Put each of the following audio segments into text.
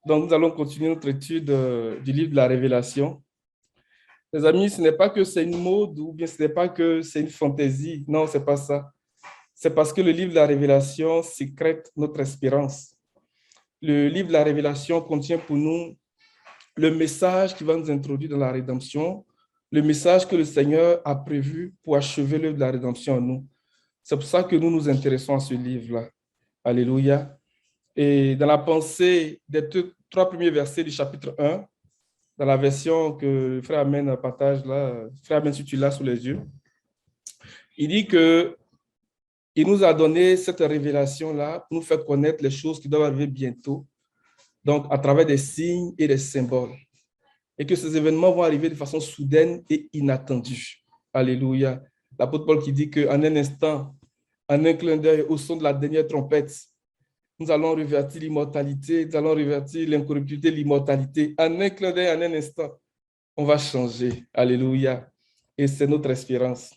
Donc, nous allons continuer notre étude du livre de la Révélation. Les amis, ce n'est pas que c'est une mode ou bien ce n'est pas que c'est une fantaisie. Non, ce n'est pas ça. C'est parce que le livre de la Révélation sécrète notre espérance. Le livre de la Révélation contient pour nous le message qui va nous introduire dans la rédemption, le message que le Seigneur a prévu pour achever l'œuvre de la rédemption en nous. C'est pour ça que nous nous intéressons à ce livre-là. Alléluia. Et dans la pensée des trois premiers versets du chapitre 1, dans la version que le frère Amen partage là, frère Amen, si tu l'as sous les yeux, il dit que il nous a donné cette révélation-là pour nous faire connaître les choses qui doivent arriver bientôt, donc à travers des signes et des symboles. Et que ces événements vont arriver de façon soudaine et inattendue. Alléluia. L'apôtre Paul qui dit qu'en un instant, en un clin d'œil, au son de la dernière trompette, nous allons revêtir l'immortalité, nous allons revêtir l'incorruptibilité, l'immortalité. En un clin d'œil, en un instant, on va changer. Alléluia. Et c'est notre espérance.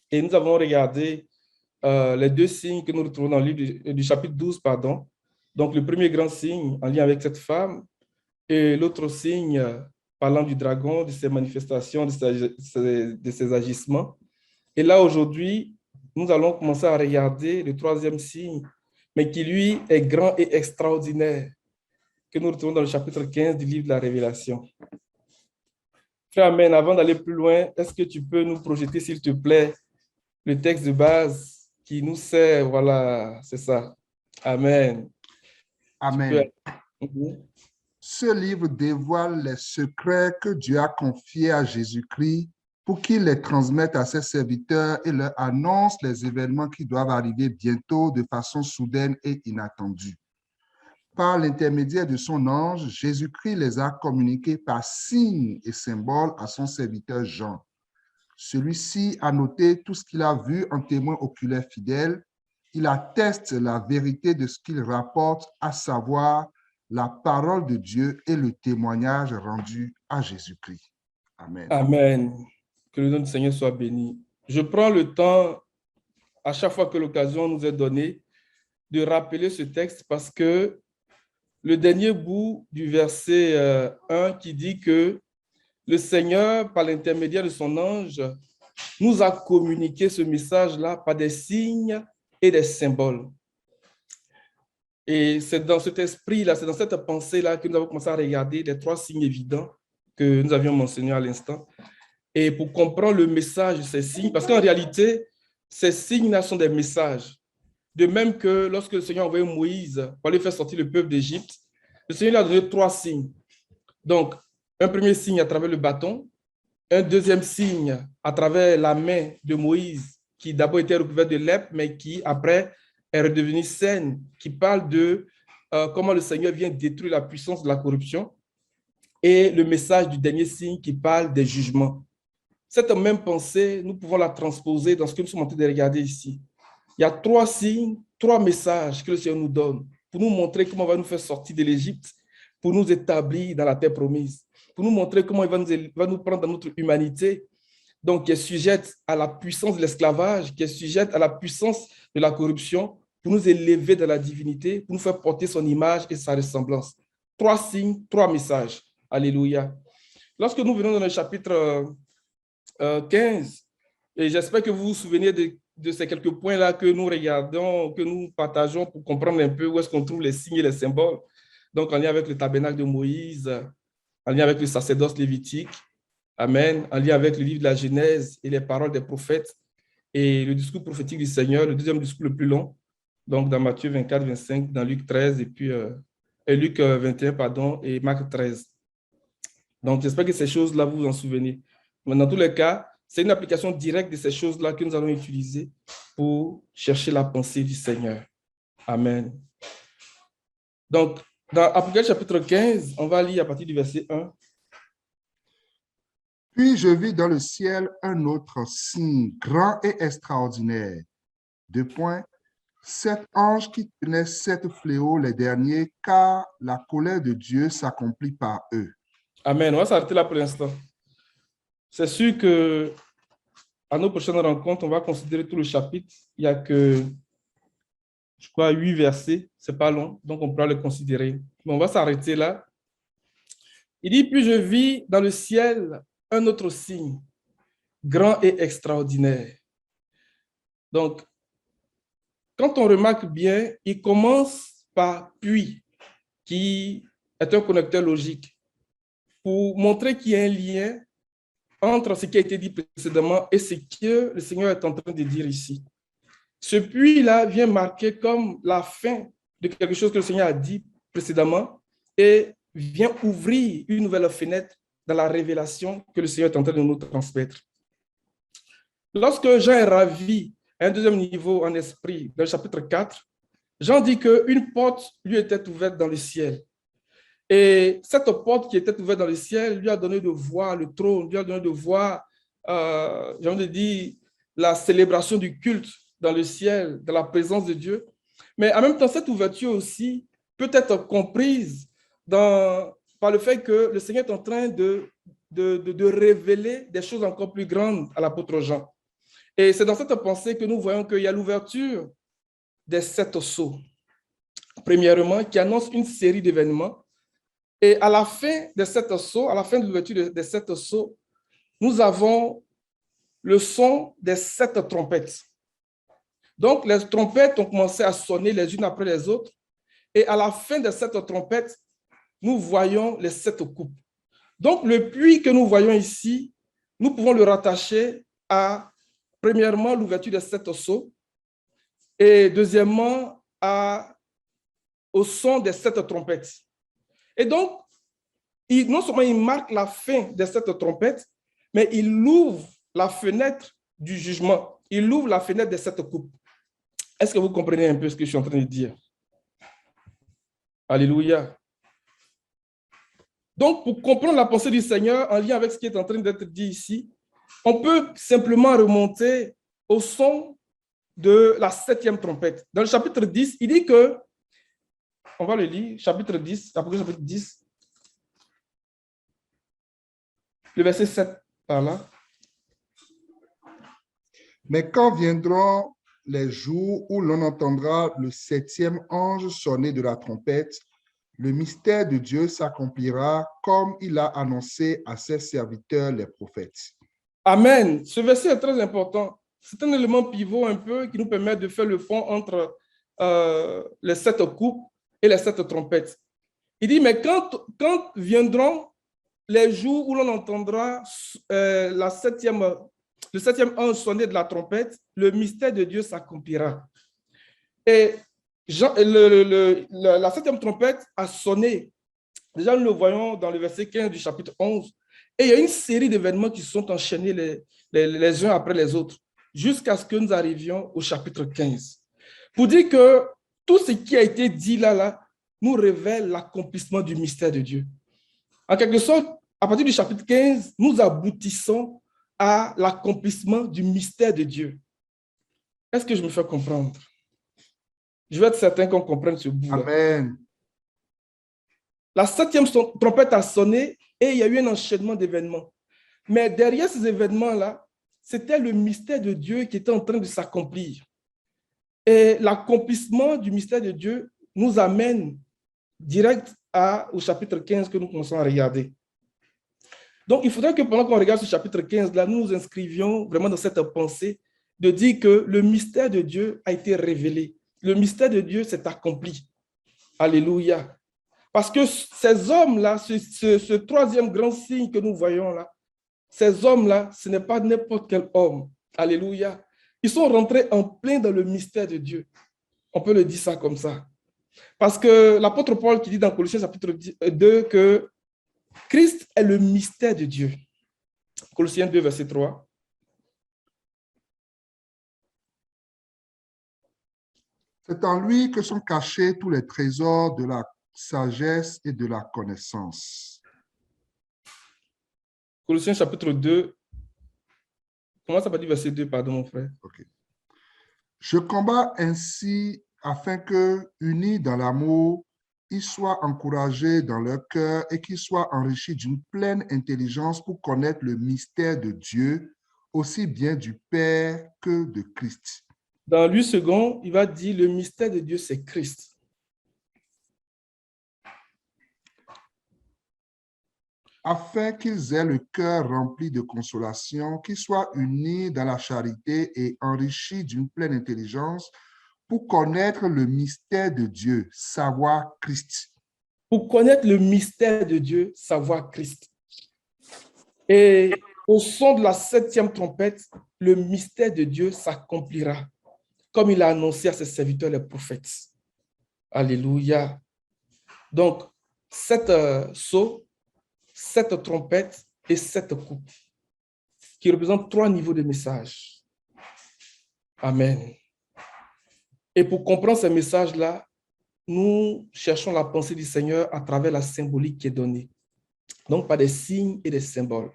Et nous avons regardé les deux signes que nous retrouvons dans le livre du chapitre 12, pardon. Donc, le premier grand signe en lien avec cette femme et l'autre signe parlant du dragon, de ses manifestations, de ses agissements. Et là, aujourd'hui, nous allons commencer à regarder le troisième signe, mais qui, lui, est grand et extraordinaire, que nous retrouvons dans le chapitre 15 du livre de la Révélation. Frère Amen, avant d'aller plus loin, est-ce que tu peux nous projeter, s'il te plaît, le texte de base qui nous sert, voilà, c'est ça. Amen. Amen. Ce livre dévoile les secrets que Dieu a confiés à Jésus-Christ pour qu'il les transmette à ses serviteurs et leur annonce les événements qui doivent arriver bientôt de façon soudaine et inattendue. Par l'intermédiaire de son ange, Jésus-Christ les a communiqués par signes et symboles à son serviteur Jean. Celui-ci a noté tout ce qu'il a vu en témoin oculaire fidèle. Il atteste la vérité de ce qu'il rapporte, à savoir la parole de Dieu et le témoignage rendu à Jésus-Christ. Amen. Amen. Que le nom du Seigneur soit béni. Je prends le temps, à chaque fois que l'occasion nous est donnée, de rappeler ce texte parce que le dernier bout du verset 1 qui dit que le Seigneur, par l'intermédiaire de son ange, nous a communiqué ce message-là par des signes et des symboles. Et c'est dans cet esprit-là, c'est dans cette pensée-là que nous avons commencé à regarder les trois signes évidents que nous avions mentionnés à l'instant. Et pour comprendre le message de ces signes, parce qu'en réalité, ces signes-là sont des messages. De même que lorsque le Seigneur a envoyé Moïse pour aller faire sortir le peuple d'Égypte, le Seigneur lui a donné trois signes. Donc, un premier signe à travers le bâton, un deuxième signe à travers la main de Moïse, qui d'abord était recouverte de lèpre, mais qui après est redevenue saine, qui parle de comment le Seigneur vient détruire la puissance de la corruption, et le message du dernier signe qui parle des jugements. Cette même pensée, nous pouvons la transposer dans ce que nous sommes en train de regarder ici. Il y a trois signes, trois messages que le Seigneur nous donne pour nous montrer comment il va nous faire sortir de l'Égypte, pour nous établir dans la terre promise, pour nous montrer comment il va nous prendre dans notre humanité, donc qui est sujette à la puissance de l'esclavage, qui est sujette à la puissance de la corruption, pour nous élever dans la divinité, pour nous faire porter son image et sa ressemblance. Trois signes, trois messages. Alléluia. Lorsque nous venons dans le chapitre 15, et j'espère que vous vous souvenez de ces quelques points-là que nous regardons, que nous partageons pour comprendre un peu où est-ce qu'on trouve les signes et les symboles. Donc, en lien avec le tabernacle de Moïse, en lien avec le sacerdoce lévitique, Amen, en lien avec le livre de la Genèse et les paroles des prophètes et le discours prophétique du Seigneur, le deuxième discours le plus long, donc dans Matthieu 24, 25, dans Luc 13 et puis Luc 21, pardon, et Marc 13. Donc, j'espère que ces choses-là, vous vous en souvenez. Mais dans tous les cas, c'est une application directe de ces choses-là que nous allons utiliser pour chercher la pensée du Seigneur. Amen. Donc, dans Apocalypse chapitre 15, on va lire à partir du verset 1. Puis je vis dans le ciel un autre signe grand et extraordinaire. Deux points. 7 anges qui tenaient 7 fléaux, les derniers, car la colère de Dieu s'accomplit par eux. Amen. On va s'arrêter là pour l'instant. C'est sûr que à nos prochaines rencontres, on va considérer tout le chapitre. Il n'y a que je crois, 8 versets. Ce n'est pas long, donc on pourra le considérer. Mais on va s'arrêter là. Il dit, puis je vis dans le ciel un autre signe, grand et extraordinaire. Donc, quand on remarque bien, il commence par puis, qui est un connecteur logique, pour montrer qu'il y a un lien entre ce qui a été dit précédemment et ce que le Seigneur est en train de dire ici. Ce puis-là vient marquer comme la fin de quelque chose que le Seigneur a dit précédemment et vient ouvrir une nouvelle fenêtre dans la révélation que le Seigneur est en train de nous transmettre. Lorsque Jean est ravi à un deuxième niveau en esprit, dans le chapitre 4, Jean dit qu'une porte lui était ouverte dans le ciel. Et cette porte qui était ouverte dans le ciel lui a donné de voir le trône, lui a donné de voir, j'ai envie de dire, la célébration du culte dans le ciel, dans la présence de Dieu. Mais en même temps, cette ouverture aussi peut être comprise par le fait que le Seigneur est en train de révéler des choses encore plus grandes à l'apôtre Jean. Et c'est dans cette pensée que nous voyons qu'il y a l'ouverture des 7 sceaux, premièrement, qui annonce une série d'événements. Et à la fin des 7 sceaux, à la fin de l'ouverture des 7 sceaux, nous avons le son des 7 trompettes. Donc, les trompettes ont commencé à sonner les unes après les autres. Et à la fin des 7 trompettes, nous voyons les 7 coupes. Donc, le puits que nous voyons ici, nous pouvons le rattacher à, premièrement, l'ouverture des 7 sceaux et deuxièmement, au son des 7 trompettes. Et donc, non seulement il marque la fin des 7 trompettes, mais il ouvre la fenêtre du jugement. Il ouvre la fenêtre des 7 coupes. Est-ce que vous comprenez un peu ce que je suis en train de dire? Alléluia. Donc, pour comprendre la pensée du Seigneur en lien avec ce qui est en train d'être dit ici, on peut simplement remonter au son de la 7e trompette. Dans le chapitre 10, il dit que, on va le lire, chapitre 10, Apocalypse chapitre 10, le verset 7 par là. Mais quand viendront les jours où l'on entendra le 7e ange sonner de la trompette, le mystère de Dieu s'accomplira comme il a annoncé à ses serviteurs les prophètes. Amen. Ce verset est très important. C'est un élément pivot un peu qui nous permet de faire le pont entre les 7 coupes et les 7 trompettes. Il dit, mais quand viendront les jours où l'on entendra le 7e ange sonner de la trompette, le mystère de Dieu s'accomplira. Et la 7e trompette a sonné. Déjà, nous le voyons dans le verset 15 du chapitre 11. Et il y a une série d'événements qui sont enchaînés les uns après les autres, jusqu'à ce que nous arrivions au chapitre 15. Pour dire que tout ce qui a été dit là nous révèle l'accomplissement du mystère de Dieu. En quelque sorte, à partir du chapitre 15, nous aboutissons à l'accomplissement du mystère de Dieu. Est-ce que je me fais comprendre? Je veux être certain qu'on comprenne ce bout-là. Amen. La 7e trompette a sonné et il y a eu un enchaînement d'événements. Mais derrière ces événements-là, c'était le mystère de Dieu qui était en train de s'accomplir. Et l'accomplissement du mystère de Dieu nous amène direct au chapitre 15 que nous commençons à regarder. Donc, il faudrait que pendant qu'on regarde ce chapitre 15-là, nous nous inscrivions vraiment dans cette pensée de dire que le mystère de Dieu a été révélé. Le mystère de Dieu s'est accompli. Alléluia. Parce que ces hommes-là, ce 3e grand signe que nous voyons là, ces hommes-là, ce n'est pas n'importe quel homme. Alléluia. Ils sont rentrés en plein dans le mystère de Dieu. On peut le dire ça comme ça. Parce que l'apôtre Paul qui dit dans Colossiens chapitre 2 que Christ est le mystère de Dieu. Colossiens 2, verset 3. C'est en lui que sont cachés tous les trésors de la sagesse et de la connaissance. Colossiens chapitre 2. Comment ça va dire verset 2, pardon mon frère? Okay. Je combats ainsi afin que, unis dans l'amour, ils soient encouragés dans leur cœur et qu'ils soient enrichis d'une pleine intelligence pour connaître le mystère de Dieu, aussi bien du Père que de Christ. Dans 8 secondes, il va dire le mystère de Dieu, c'est Christ. Afin qu'ils aient le cœur rempli de consolation, qu'ils soient unis dans la charité et enrichis d'une pleine intelligence pour connaître le mystère de Dieu, savoir Christ. Pour connaître le mystère de Dieu, savoir Christ. Et au son de la 7e trompette, le mystère de Dieu s'accomplira, comme il a annoncé à ses serviteurs les prophètes. Alléluia. Donc, 7 sceaux, 7 trompettes et 7 coupes, qui représentent 3 niveaux de message. Amen. Et pour comprendre ces messages-là, nous cherchons la pensée du Seigneur à travers la symbolique qui est donnée. Donc, par des signes et des symboles.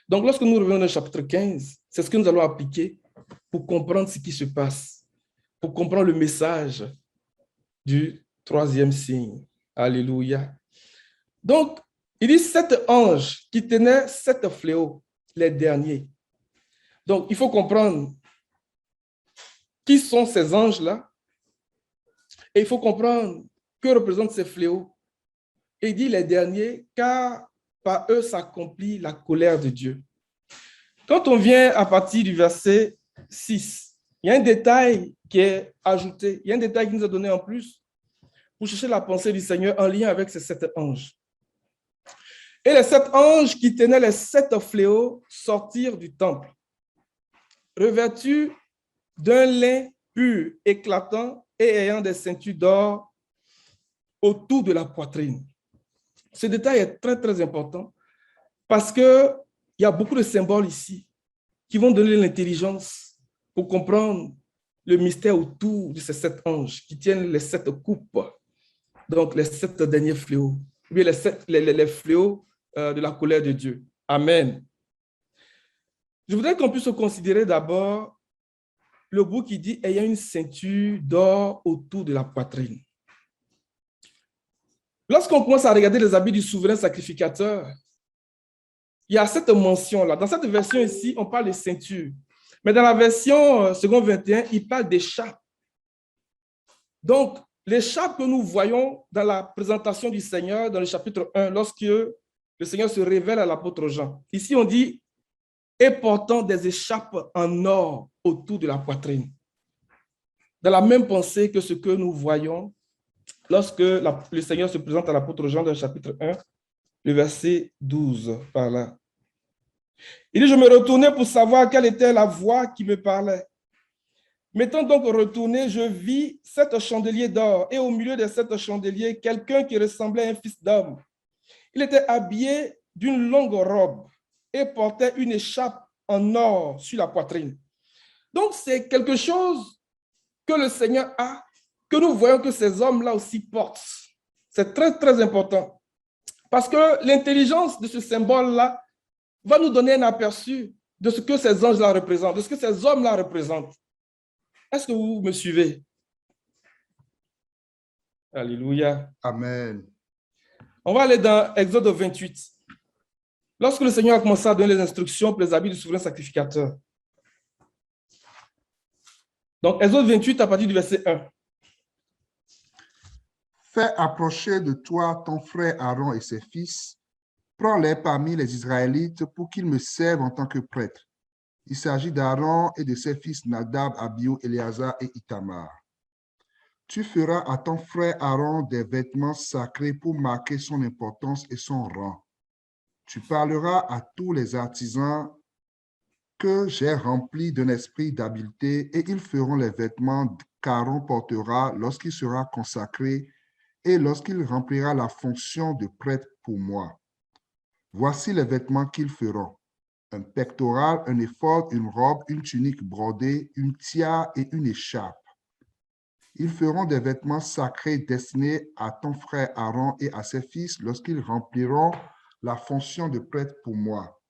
Donc, lorsque nous revenons au chapitre 15, c'est ce que nous allons appliquer pour comprendre ce qui se passe, pour comprendre le message du 3e signe. Alléluia. Donc, il dit 7 anges qui tenaient 7 fléaux, les derniers. Donc, il faut comprendre qui sont ces anges-là et il faut comprendre que représentent ces fléaux. Et il dit les derniers, car par eux s'accomplit la colère de Dieu. Quand on vient à partir du verset 6, il y a un détail qui est ajouté, il y a un détail qui nous a donné en plus pour chercher la pensée du Seigneur en lien avec ces 7 anges. Et les 7 anges qui tenaient les 7 fléaux sortirent du temple, revêtus d'un lin pur, éclatant et ayant des ceintures d'or autour de la poitrine. Ce détail est très, très important parce qu'il y a beaucoup de symboles ici qui vont donner l'intelligence pour comprendre le mystère autour de ces 7 anges qui tiennent les 7 coupes, donc les 7 derniers fléaux, ou bien les fléaux de la colère de Dieu. Amen. Je voudrais qu'on puisse considérer d'abord le bout qui dit « ayant une ceinture d'or autour de la poitrine ». Lorsqu'on commence à regarder les habits du souverain sacrificateur, il y a cette mention-là. Dans cette version ici, on parle de ceinture. Mais dans la version seconde 21, il parle d'écharpe. Donc, l'écharpe que nous voyons dans la présentation du Seigneur, dans le chapitre 1, lorsque le Seigneur se révèle à l'apôtre Jean. Ici, on dit « et portant des écharpes en or autour de la poitrine ». Dans la même pensée que ce que nous voyons lorsque le Seigneur se présente à l'apôtre Jean dans le chapitre 1, le verset 12, par là. Il dit, je me retournais pour savoir quelle était la voix qui me parlait. M'étant donc retourné, je vis 7 chandeliers d'or, et au milieu de 7 chandeliers, quelqu'un qui ressemblait à un fils d'homme. Il était habillé d'une longue robe et portait une écharpe en or sur la poitrine. Donc, c'est quelque chose que le Seigneur a, que nous voyons que ces hommes-là aussi portent. C'est très, très important. Parce que l'intelligence de ce symbole-là va nous donner un aperçu de ce que ces anges-là représentent, de ce que ces hommes-là représentent. Est-ce que vous me suivez? Alléluia. Amen. On va aller dans Exode 28. Lorsque le Seigneur a commencé à donner les instructions pour les habits du souverain sacrificateur. Donc, Exode 28 à partir du verset 1. Fais approcher de toi ton frère Aaron et ses fils. Prends-les parmi les Israélites pour qu'ils me servent en tant que prêtres. Il s'agit d'Aaron et de ses fils Nadab, Abihu, Éléazar et Itamar. Tu feras à ton frère Aaron des vêtements sacrés pour marquer son importance et son rang. Tu parleras à tous les artisans que j'ai remplis d'un esprit d'habileté et ils feront les vêtements qu'Aaron portera lorsqu'il sera consacré et lorsqu'il remplira la fonction de prêtre pour moi. Voici les vêtements qu'ils feront. Un pectoral, un éphod, une robe, une tunique brodée, une tiare et une écharpe. Ils feront des vêtements sacrés destinés à ton frère Aaron et à ses fils lorsqu'ils rempliront la fonction de prêtre pour moi.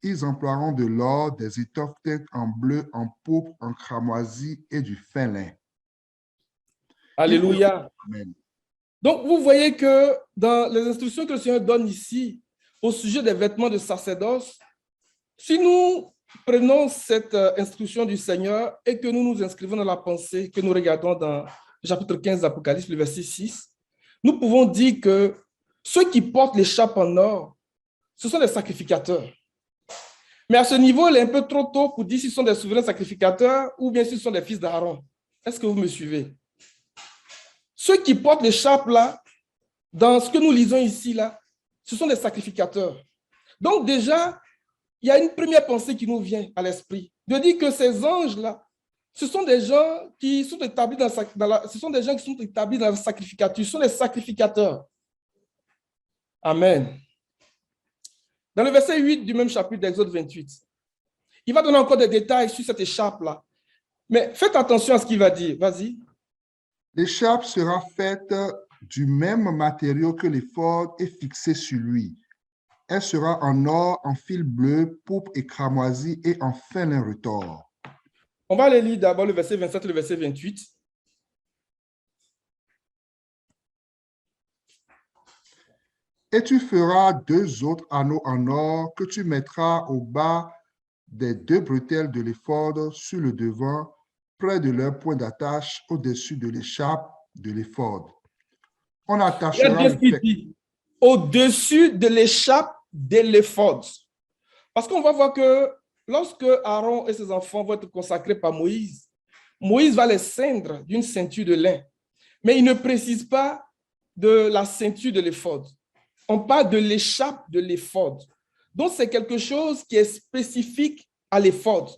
Ils emploieront de l'or, des étoffes teintes en bleu, en pourpre, en cramoisi et du fin lin. Alléluia. Amen. Donc, vous voyez que dans les instructions que le Seigneur donne ici, au sujet des vêtements de sacerdoce, si nous prenons cette instruction du Seigneur et que nous nous inscrivons dans la pensée que nous regardons dans le chapitre 15 d'Apocalypse, le verset 6, nous pouvons dire que ceux qui portent l'écharpe en or, ce sont les sacrificateurs. Mais à ce niveau, il est un peu trop tôt pour dire s'ils sont des souverains sacrificateurs ou bien s'ils sont des fils d'Aaron. Est-ce que vous me suivez? Ceux qui portent l'écharpe là, dans ce que nous lisons ici là, ce sont des sacrificateurs. Donc déjà, il y a une première pensée qui nous vient à l'esprit, de dire que ces anges-là, ce sont des gens qui sont établis dans la sacrificature, ce sont des sacrificateurs. Amen. Dans le verset 8 du même chapitre d'Exode 28, il va donner encore des détails sur cette écharpe-là. Mais faites attention à ce qu'il va dire. Vas-y. L'écharpe sera faite du même matériau que l'éphod et fixée sur lui. Elle sera en or, en fil bleu, pourpre et cramoisi et en fin lin retors. On va aller lire d'abord le verset 27 et le verset 28. Et tu feras 2 autres anneaux en or que tu mettras au bas des 2 bretelles de l'éphod sur le devant, près de leur point d'attache au-dessus de l'écharpe de l'éphod. On attachera au-dessus de l'écharpe de l'éphod. Parce qu'on va voir que lorsque Aaron et ses enfants vont être consacrés par Moïse, Moïse va les ceindre d'une ceinture de lin. Mais il ne précise pas de la ceinture de l'éphod. On parle de l'écharpe de l'éphod. Donc, c'est quelque chose qui est spécifique à l'éphod.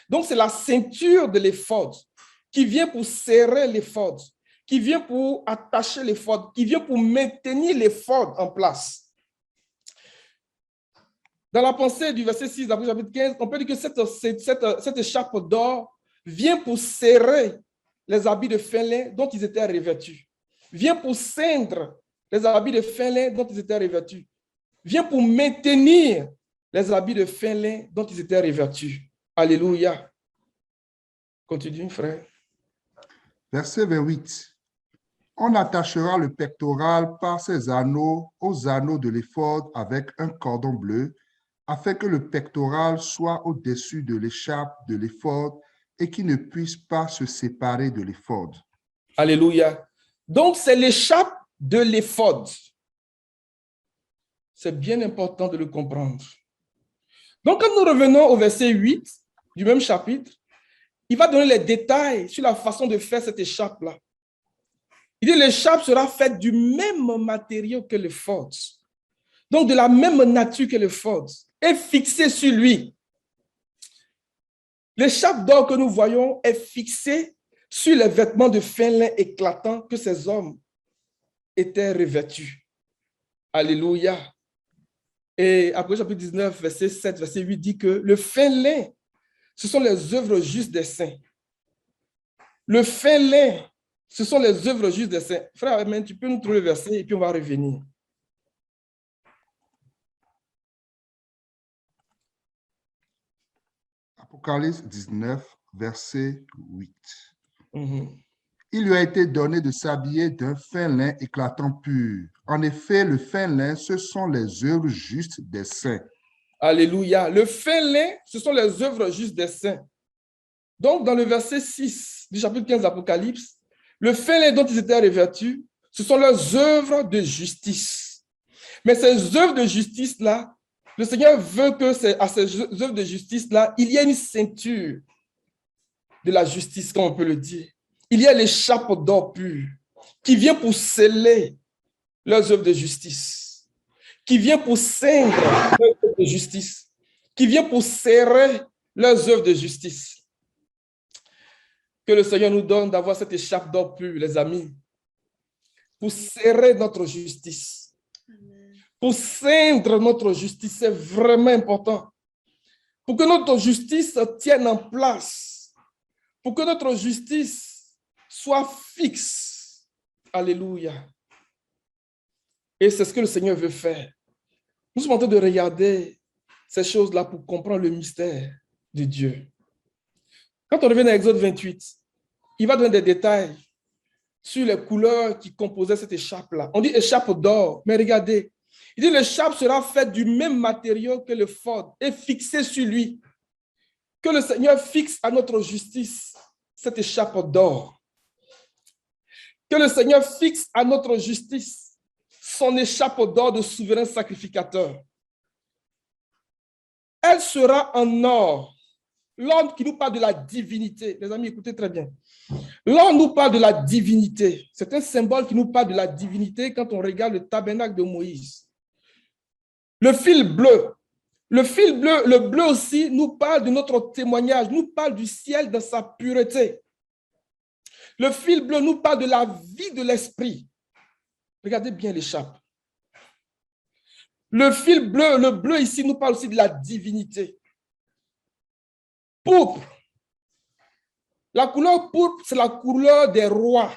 Donc, c'est la ceinture de l'éphod qui vient pour serrer l'éphod, qui vient pour attacher l'éphod, qui vient pour maintenir l'éphod en place. Dans la pensée du verset 6 d'après chapitre 15, on peut dire que cette écharpe d'or vient pour serrer les habits de fin lin dont ils étaient revêtus, vient pour ceindre les habits de fin lin dont ils étaient revêtus, vient pour maintenir les habits de fin lin dont ils étaient revêtus. Alléluia. Continue, frère. Verset 28. On attachera le pectoral par ses anneaux aux anneaux de l'éphod avec un cordon bleu, afin que le pectoral soit au-dessus de l'écharpe de l'éphod et qu'il ne puisse pas se séparer de l'éphod. Alléluia. Donc, c'est l'écharpe de l'éphod. C'est bien important de le comprendre. Donc, quand nous revenons au verset 8 du même chapitre, il va donner les détails sur la façon de faire cette écharpe-là. Il dit l'écharpe sera faite du même matériau que l'éphod, donc de la même nature que l'éphod, et fixée sur lui. L'écharpe d'or que nous voyons est fixée sur les vêtements de fin lin éclatants que ces hommes étaient revêtus. Alléluia. Et après, chapitre 19, verset 7, verset 8 dit que le fin lin, ce sont les œuvres justes des saints. Le fin lin, ce sont les œuvres justes des saints. Frère, Amen, tu peux nous trouver le verset et puis on va revenir. Apocalypse 19, verset 8. Il lui a été donné de s'habiller d'un fin lin éclatant pur. En effet, le fin lin, ce sont les œuvres justes des saints. Alléluia. Le fin lin, ce sont les œuvres justes des saints. Donc, dans le verset 6 du chapitre 15 d'Apocalypse, le fin lin dont ils étaient revêtus, ce sont leurs œuvres de justice. Mais ces œuvres de justice-là, le Seigneur veut que à ces œuvres de justice-là, il y ait une ceinture de la justice, comme on peut le dire. Il y a l'écharpe d'or pur qui vient pour sceller leurs œuvres de justice, qui vient pour ceindre leurs œuvres de justice, qui vient pour serrer leurs œuvres de justice. Que le Seigneur nous donne d'avoir cette écharpe d'or pur, les amis, pour serrer notre justice, pour ceindre notre justice. C'est vraiment important. Pour que notre justice tienne en place, pour que notre justice soit fixe. Alléluia. Et c'est ce que le Seigneur veut faire. Nous sommes en train de regarder ces choses-là pour comprendre le mystère de Dieu. Quand on revient dans Exode 28, il va donner des détails sur les couleurs qui composaient cette écharpe-là. On dit écharpe d'or, mais regardez. Il dit l'écharpe sera faite du même matériau que l'éphod et fixée sur lui. Que le Seigneur fixe à notre justice cette écharpe d'or. Que le Seigneur fixe à notre justice son écharpe d'or de souverain sacrificateur. Elle sera en or. L'homme qui nous parle de la divinité, les amis, écoutez très bien. L'homme nous parle de la divinité. C'est un symbole qui nous parle de la divinité quand on regarde le tabernacle de Moïse. Le fil bleu. Le bleu aussi nous parle de notre témoignage, nous parle du ciel dans sa pureté. Le fil bleu nous parle de la vie de l'esprit. Regardez bien l'écharpe. Le fil bleu, le bleu ici nous parle aussi de la divinité. Pourpre. La couleur pourpre, c'est la couleur des rois.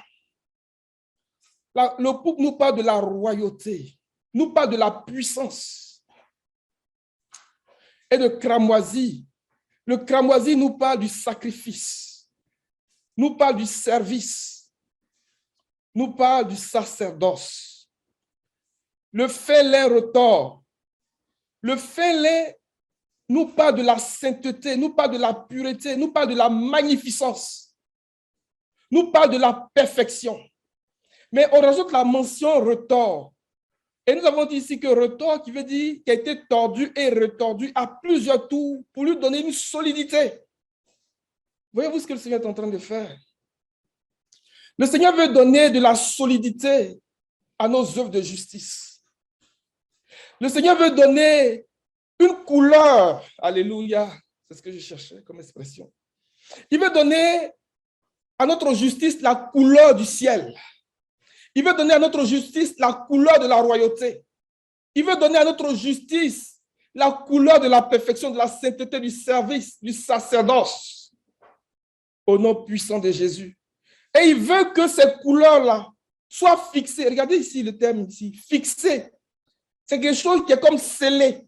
Le pourpre nous parle de la royauté, nous parle de la puissance. Et de cramoisi. Le cramoisi nous parle du sacrifice, nous parle du service, nous parle du sacerdoce. Le fêlin retors. Le fêlin nous parle de la sainteté, nous parle de la pureté, nous parle de la magnificence, nous parle de la perfection. Mais on rajoute la mention retors. Et nous avons dit ici que retors, qui veut dire qui a été tordu et retordu à plusieurs tours pour lui donner une solidité. Voyez-vous ce que le Seigneur est en train de faire? Le Seigneur veut donner de la solidité à nos œuvres de justice. Le Seigneur veut donner une couleur. Alléluia. C'est ce que je cherchais comme expression. Il veut donner à notre justice la couleur du ciel. Il veut donner à notre justice la couleur de la royauté. Il veut donner à notre justice la couleur de la perfection, de la sainteté, du service, du sacerdoce. Au nom puissant de Jésus. Et il veut que ces couleurs-là soient fixées. Regardez ici le terme ici, fixé. C'est quelque chose qui est comme scellé,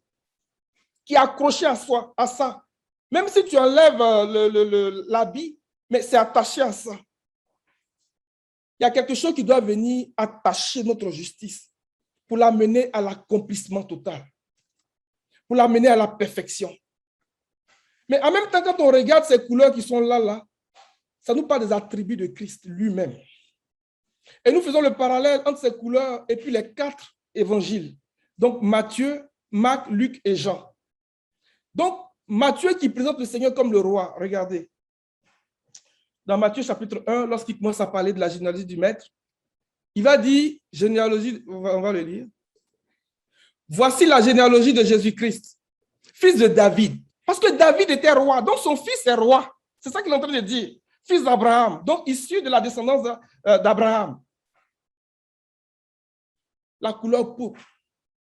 qui est accroché à ça. Même si tu enlèves l'habit, mais c'est attaché à ça. Il y a quelque chose qui doit venir attacher notre justice pour l'amener à l'accomplissement total, pour l'amener à la perfection. Mais en même temps, quand on regarde ces couleurs qui sont là, ça nous parle des attributs de Christ lui-même. Et nous faisons le parallèle entre ces couleurs et puis les 4 évangiles. Donc Matthieu, Marc, Luc et Jean. Donc Matthieu qui présente le Seigneur comme le roi, regardez. Dans Matthieu chapitre 1, lorsqu'il commence à parler de la généalogie du maître, il va dire, généalogie, on va le lire. Voici la généalogie de Jésus-Christ, fils de David. Parce que David était roi, donc son fils est roi. C'est ça qu'il est en train de dire. Fils d'Abraham, donc issu de la descendance d'Abraham. La couleur pourpre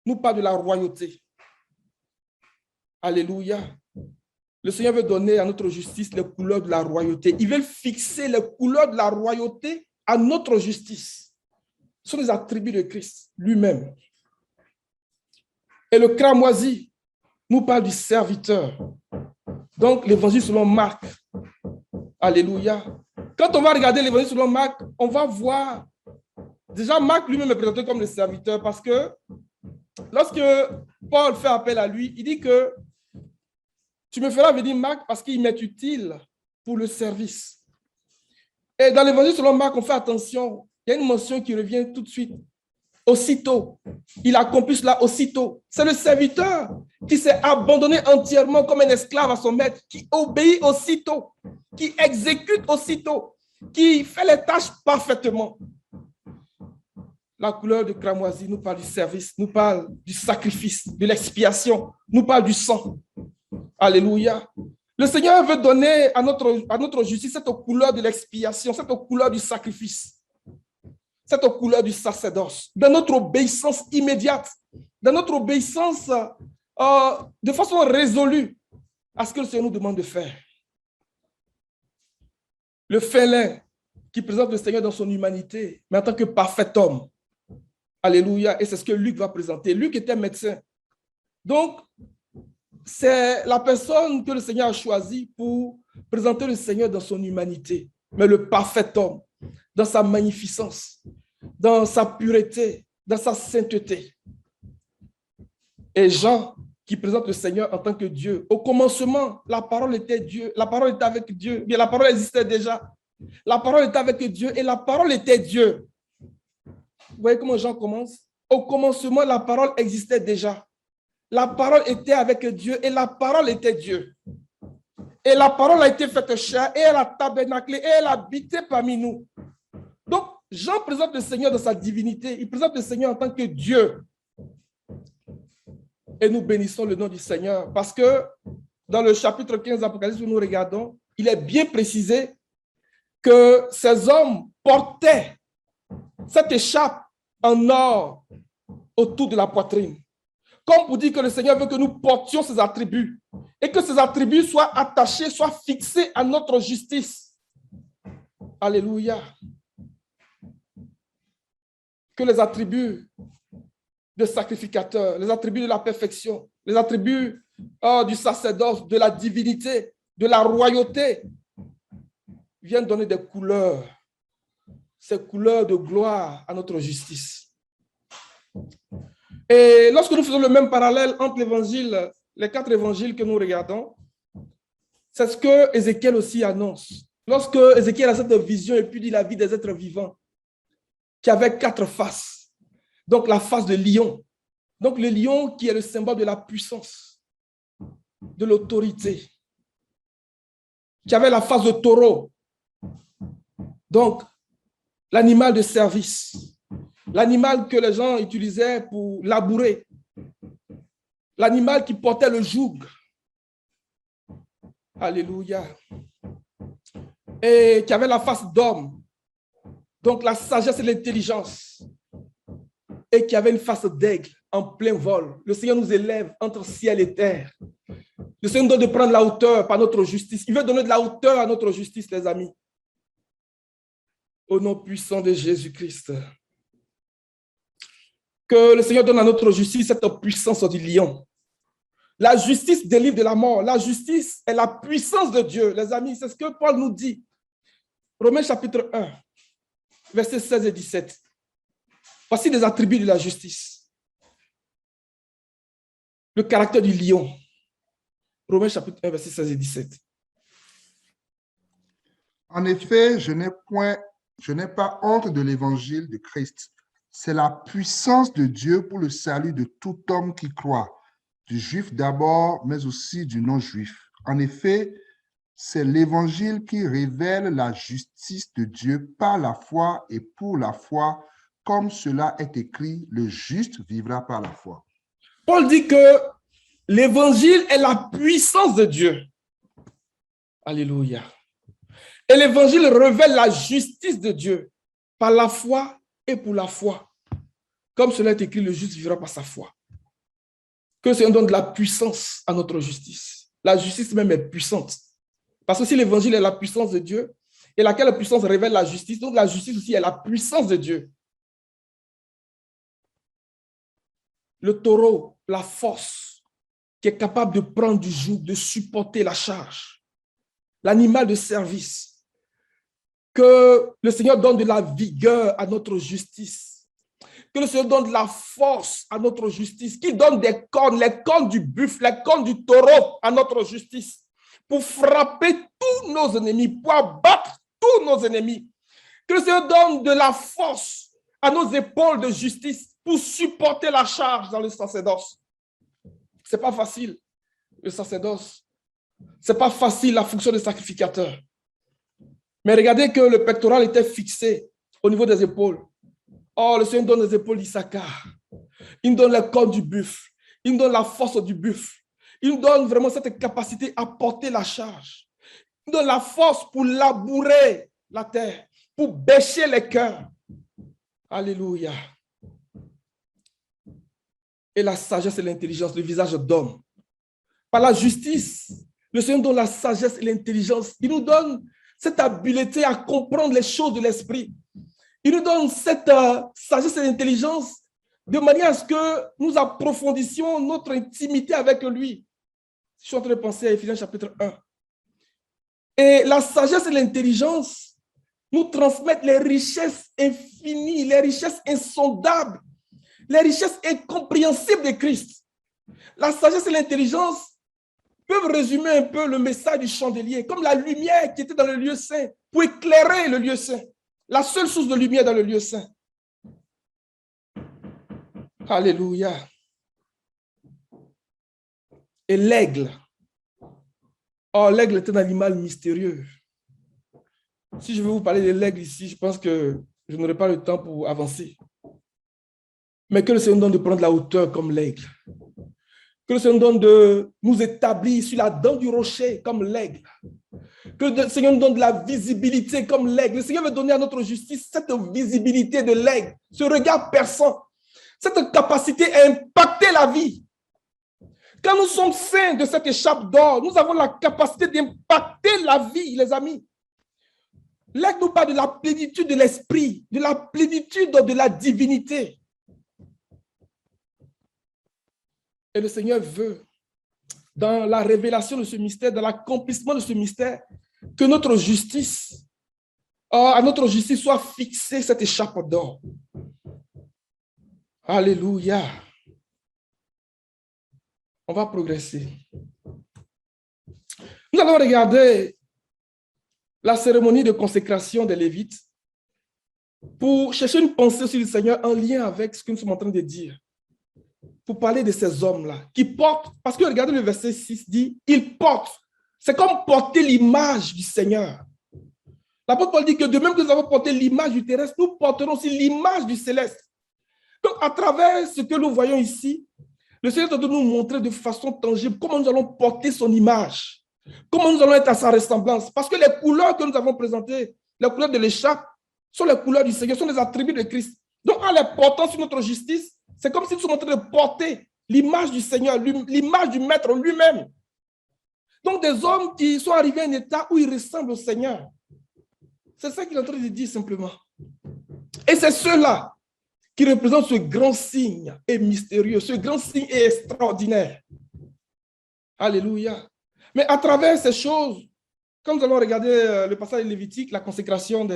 nous parle de la royauté. Alléluia. Le Seigneur veut donner à notre justice les couleurs de la royauté. Il veut fixer les couleurs de la royauté à notre justice. Ce sont les attributs de Christ lui-même. Et le cramoisi nous parle du serviteur. Donc, l'évangile selon Marc. Alléluia. Quand on va regarder l'évangile selon Marc, on va voir. Déjà, Marc lui-même est présenté comme le serviteur parce que lorsque Paul fait appel à lui, il dit que tu me feras venir Marc parce qu'il m'est utile pour le service. Et dans l'évangile selon Marc, on fait attention. Il y a une mention qui revient tout de suite. Aussitôt. Il accomplit cela aussitôt. C'est le serviteur qui s'est abandonné entièrement comme un esclave à son maître, qui obéit aussitôt, qui exécute aussitôt, qui fait les tâches parfaitement. La couleur de cramoisi nous parle du service, nous parle du sacrifice, de l'expiation, nous parle du sang. Alléluia. Le Seigneur veut donner à notre justice cette couleur de l'expiation, cette couleur du sacrifice, cette couleur du sacerdoce, dans notre obéissance immédiate, dans notre obéissance de façon résolue à ce que le Seigneur nous demande de faire. Le félin qui présente le Seigneur dans son humanité, mais en tant que parfait homme. Alléluia. Et c'est ce que Luc va présenter. Luc était médecin. Donc, c'est la personne que le Seigneur a choisie pour présenter le Seigneur dans son humanité, mais le parfait homme, dans sa magnificence, dans sa pureté, dans sa sainteté. Et Jean, qui présente le Seigneur en tant que Dieu. Au commencement, la parole était Dieu, la parole était avec Dieu, bien la parole existait déjà. La parole était avec Dieu et la parole était Dieu. Vous voyez comment Jean commence? Au commencement, la parole existait déjà. La parole était avec Dieu et la parole était Dieu. Et la parole a été faite chair et elle a tabernaclé et elle a habité parmi nous. Donc, Jean présente le Seigneur dans sa divinité. Il présente le Seigneur en tant que Dieu. Et nous bénissons le nom du Seigneur parce que dans le chapitre 15 d'Apocalypse où nous regardons, il est bien précisé que ces hommes portaient cette écharpe en or autour de la poitrine. Comme pour dire que le Seigneur veut que nous portions ses attributs et que ces attributs soient attachés, soient fixés à notre justice. Alléluia. Que les attributs de sacrificateur, les attributs de la perfection, les attributs du sacerdoce, de la divinité, de la royauté, viennent donner des couleurs, ces couleurs de gloire à notre justice. Et lorsque nous faisons le même parallèle entre l'évangile, les 4 évangiles que nous regardons, c'est ce que Ézéchiel aussi annonce. Lorsque Ézéchiel a cette vision et puis dit la vie des êtres vivants, qui avait 4 faces. Donc la face de lion. Donc le lion qui est le symbole de la puissance, de l'autorité. Qui avait la face de taureau. Donc l'animal de service. L'animal que les gens utilisaient pour labourer. L'animal qui portait le joug. Alléluia. Et qui avait la face d'homme. Donc la sagesse et l'intelligence. Et qui avait une face d'aigle en plein vol. Le Seigneur nous élève entre ciel et terre. Le Seigneur nous donne de prendre la hauteur par notre justice. Il veut donner de la hauteur à notre justice, les amis. Au nom puissant de Jésus-Christ. Que le Seigneur donne à notre justice cette puissance du lion. La justice délivre de la mort. La justice est la puissance de Dieu. Les amis, c'est ce que Paul nous dit. Romains chapitre 1, versets 16 et 17. Voici les attributs de la justice. Le caractère du lion. Romains chapitre 1, versets 16 et 17. En effet, je n'ai pas honte de l'évangile de Christ. C'est la puissance de Dieu pour le salut de tout homme qui croit, du juif d'abord, mais aussi du non-juif. En effet, c'est l'évangile qui révèle la justice de Dieu par la foi et pour la foi, comme cela est écrit, le juste vivra par la foi. Paul dit que l'évangile est la puissance de Dieu. Alléluia. Et l'évangile révèle la justice de Dieu par la foi et pour la foi. Comme cela est écrit, le juste vivra par sa foi. Que le Seigneur donne de la puissance à notre justice. La justice même est puissante. Parce que si l'évangile est la puissance de Dieu, et laquelle puissance révèle la justice, donc la justice aussi est la puissance de Dieu. Le taureau, la force, qui est capable de prendre du joug, de supporter la charge. L'animal de service. Que le Seigneur donne de la vigueur à notre justice. Que le Seigneur donne de la force à notre justice. Qu'il donne des cornes, les cornes du buffle, les cornes du taureau à notre justice. Pour frapper tous nos ennemis, pour abattre tous nos ennemis. Que le Seigneur donne de la force à nos épaules de justice pour supporter la charge dans le sacerdoce. Ce n'est pas facile, le sacerdoce. Ce n'est pas facile, la fonction de sacrificateur. Mais regardez que le pectoral était fixé au niveau des épaules. Oh, le Seigneur donne les épaules d'Issachar. Il nous donne les cornes du buffle. Il nous donne la force du buffle. Il nous donne vraiment cette capacité à porter la charge. Il nous donne la force pour labourer la terre, pour bêcher les cœurs. Alléluia. Et la sagesse et l'intelligence, le visage d'homme. Par la justice, le Seigneur donne la sagesse et l'intelligence. Il nous donne cette habileté à comprendre les choses de l'esprit. Il nous donne cette sagesse et l'intelligence de manière à ce que nous approfondissions notre intimité avec lui. Je suis en train de penser à Éphésiens chapitre 1. Et la sagesse et l'intelligence nous transmettent les richesses infinies, les richesses insondables, les richesses incompréhensibles de Christ. la sagesse et l'intelligence peuvent résumer un peu le message du chandelier, comme la lumière qui était dans le lieu saint, pour éclairer le lieu saint. La seule source de lumière dans le lieu saint. Alléluia. Et l'aigle. Oh, l'aigle est un animal mystérieux. Si je veux vous parler de l'aigle ici, je pense que je n'aurai pas le temps pour avancer. Mais que le Seigneur nous donne de prendre la hauteur comme l'aigle. Que le Seigneur nous donne de nous établir sur la dent du rocher comme l'aigle. Que le Seigneur nous donne de la visibilité comme l'aigle. Le Seigneur veut donner à notre justice cette visibilité de l'aigle, ce regard perçant, cette capacité à impacter la vie. Quand nous sommes saints de cette écharpe d'or, nous avons la capacité d'impacter la vie, les amis. L'aigle nous parle de la plénitude de l'esprit, de la plénitude de la divinité. Et le Seigneur veut, dans la révélation de ce mystère, dans l'accomplissement de ce mystère, que notre justice, à notre justice soit fixée cette écharpe d'or. Alléluia. On va progresser. Nous allons regarder la cérémonie de consécration des Lévites pour chercher une pensée sur le Seigneur en lien avec ce que nous sommes en train de dire. Pour parler de ces hommes-là qui portent, parce que regardez le verset 6 dit, ils portent. C'est comme porter l'image du Seigneur. L'apôtre Paul dit que de même que nous avons porté l'image du terrestre, nous porterons aussi l'image du céleste. Donc, à travers ce que nous voyons ici, le Seigneur doit nous montrer de façon tangible comment nous allons porter son image, comment nous allons être à sa ressemblance. Parce que les couleurs que nous avons présentées, les couleurs de l'écharpe, sont les couleurs du Seigneur, sont les attributs de Christ. Donc, en les portant sur notre justice, c'est comme si nous sommes en train de porter l'image du Seigneur, l'image du Maître lui-même. Donc, des hommes qui sont arrivés à un état où ils ressemblent au Seigneur. C'est ça qu'il est en train de dire simplement. Et c'est ceux-là qui représentent ce grand signe et mystérieux, ce grand signe et extraordinaire. Alléluia. Mais à travers ces choses, quand nous allons regarder le passage lévitique, la consécration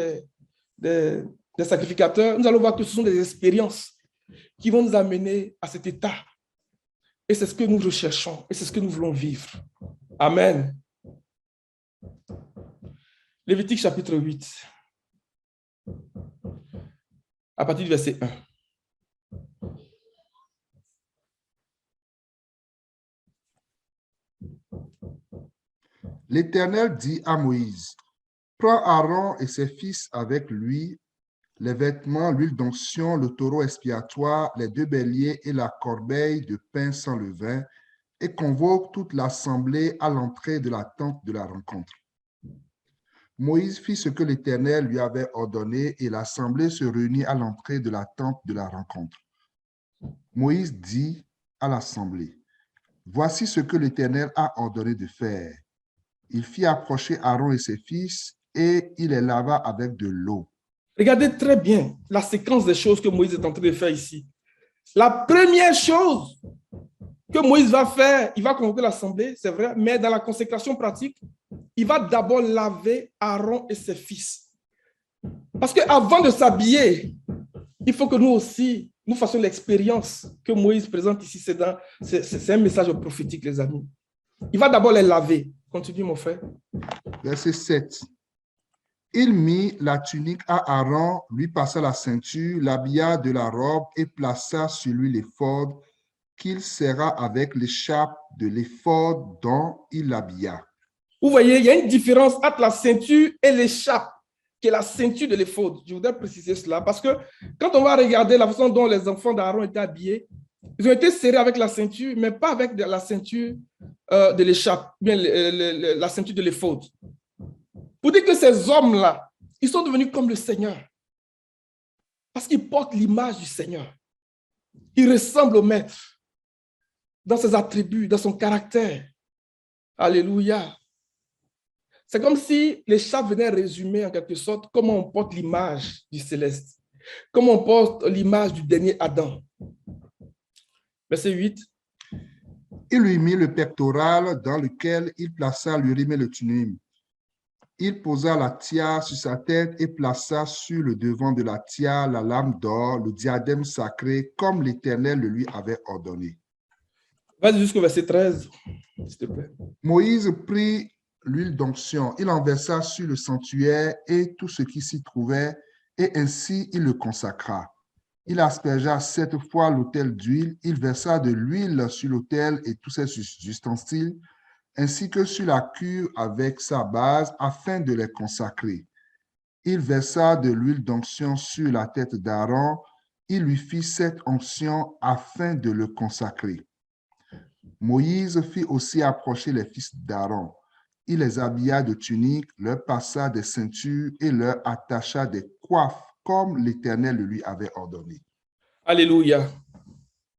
des sacrificateurs, nous allons voir que ce sont des expériences qui vont nous amener à cet état. Et c'est ce que nous recherchons et c'est ce que nous voulons vivre. Amen. Lévitique chapitre 8, à partir du verset 1. L'Éternel dit à Moïse, « Prends Aaron et ses fils avec lui, les vêtements, l'huile d'onction, le taureau expiatoire, les 2 béliers et la corbeille de pain sans levain, et convoque toute l'assemblée à l'entrée de la tente de la rencontre. » Moïse fit ce que l'Éternel lui avait ordonné, et l'assemblée se réunit à l'entrée de la tente de la rencontre. Moïse dit à l'assemblée, « Voici ce que l'Éternel a ordonné de faire. » Il fit approcher Aaron et ses fils, et il les lava avec de l'eau. Regardez très bien la séquence des choses que Moïse est en train de faire ici. La première chose que Moïse va faire, il va convoquer l'assemblée, c'est vrai, mais dans la consécration pratique, il va d'abord laver Aaron et ses fils. Parce qu'avant de s'habiller, il faut que nous aussi, nous fassions l'expérience que Moïse présente ici. C'est un message prophétique, les amis. Il va d'abord les laver. Continue, mon frère. Verset 7. Il mit la tunique à Aaron, lui passa la ceinture, l'habilla de la robe et plaça sur lui l'éphod qu'il serra avec l'écharpe de l'éphod dont il l'habilla. Vous voyez, il y a une différence entre la ceinture et l'écharpe, qui est la ceinture de l'éphod. Je voudrais préciser cela parce que quand on va regarder la façon dont les enfants d'Aaron étaient habillés, ils ont été serrés avec la ceinture, mais pas avec la ceinture de l'écharpe, bien la ceinture de l'éphod. Pour dire que ces hommes-là, ils sont devenus comme le Seigneur. Parce qu'ils portent l'image du Seigneur. Ils ressemblent au Maître dans ses attributs, dans son caractère. Alléluia. C'est comme si l'écharpe venait résumer en quelque sorte comment on porte l'image du céleste, comment on porte l'image du dernier Adam. Verset 8. Il lui mit le pectoral dans lequel il plaça l'urim et le thummim. Il posa la tiare sur sa tête et plaça sur le devant de la tiare la lame d'or, le diadème sacré, comme l'Éternel le lui avait ordonné. Vas-y jusqu'au verset 13, s'il te plaît. Moïse prit l'huile d'onction, il en versa sur le sanctuaire et tout ce qui s'y trouvait, et ainsi il le consacra. Il aspergea 7 fois l'autel d'huile, il versa de l'huile sur l'autel et tous ses ustensiles, ainsi que sur la cuve avec sa base, afin de les consacrer. Il versa de l'huile d'onction sur la tête d'Aaron, il lui fit 7 onctions afin de le consacrer. Moïse fit aussi approcher les fils d'Aaron. Il les habilla de tuniques, leur passa des ceintures et leur attacha des coiffes, comme l'Éternel le lui avait ordonné. Alléluia.